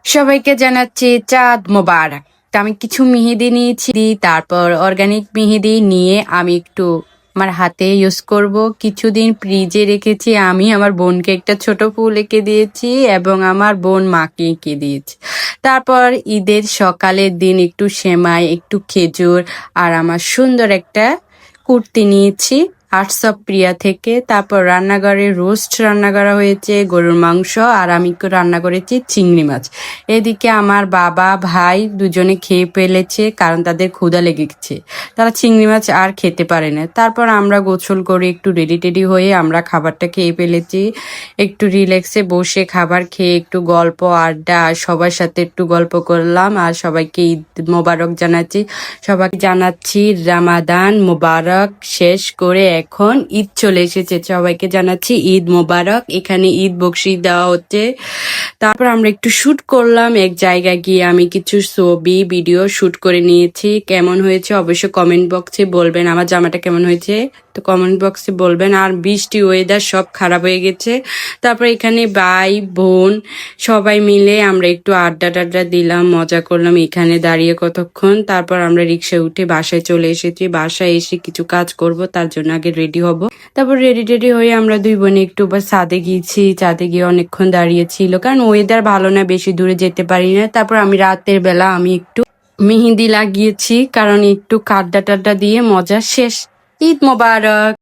সবাইকে জানাচ্ছি চাঁদ মোবারক। তা আমি কিছু মেহেদি নিয়েছি, তারপর অর্গানিক মেহেদি নিয়ে আমি একটু আমার হাতে ইউজ করব। কিছুদিন ফ্রিজে রেখেছি, আমি আমার বোনকে একটা ছোট ফুল এঁকে দিয়েছি এবং আমার বোন মাকে এঁকে দিয়েছি। তারপর ঈদের সকালের দিন একটু সেমাই, একটু খেজুর আর আমার সুন্দর একটা কুর্তি নিয়েছি আর্টসব প্রিয়া থেকে। তারপর রান্নাঘরে রোস্ট রান্না করা হয়েছে, গরুর মাংস, আর আমি একটু রান্না করেছি চিংড়ি মাছ। এদিকে আমার বাবা ভাই দুজনে খেয়ে ফেলেছে, কারণ তাদের ক্ষুধা লেগেছে, তারা চিংড়ি মাছ আর খেতে পারে না। তারপর আমরা গোসল করে একটু রেডি টেডি হয়ে আমরা খাবারটা খেয়ে ফেলেছি। একটু রিল্যাক্সে বসে খাবার খেয়ে একটু গল্প আড্ডা আর সবার সাথে একটু গল্প করলাম। আর সবাইকে ঈদ মোবারক জানাচ্ছি। সবাইকে জানাচ্ছি রামাদান মোবারক। শেষ করে এখন ঈদ চলে এসেছে, সবাইকে জানাচ্ছি ঈদ মোবারক। এখানে ঈদ বকশিশ দেওয়া হচ্ছে। তারপর আমরা একটু শুট করলাম এক জায়গায় গিয়ে, আমি কিছু ছবি ভিডিও শুট করে নিয়েছি। কেমন হয়েছে অবশ্যই কমেন্ট বক্সে বলবেন, আমার জামাটা কেমন হয়েছে তো কমেন্ট বক্সে বলবেন। আর বৃষ্টি ওয়েদার সব খারাপ হয়ে গেছে। তারপর এখানে ভাই বোন সবাই মিলে আমরা একটু আড্ডা টাড্ডা দিলাম, মজা করলাম এখানে দাঁড়িয়ে কতক্ষণ। তারপর আমরা রিক্সায় উঠে বাসায় চলে এসেছি। বাসায় এসে কিছু কাজ করব, তার জন্য আগে রেডি হব। তারপর রেডি টেডি হয়ে আমরা দুই বোনে একটু ছাদে গিয়েছি। ছাদে গিয়ে অনেকক্ষণ দাঁড়িয়েছিল, কারণ ওয়েদার ভালো না, বেশি দূরে যেতে পারি না। তারপর আমি রাতের বেলা আমি একটু মেহেদি লাগিয়েছি, কারণ একটু কাড্ডা টাড্ডা দিয়ে মজা শেষ। ঈদ মোবারক।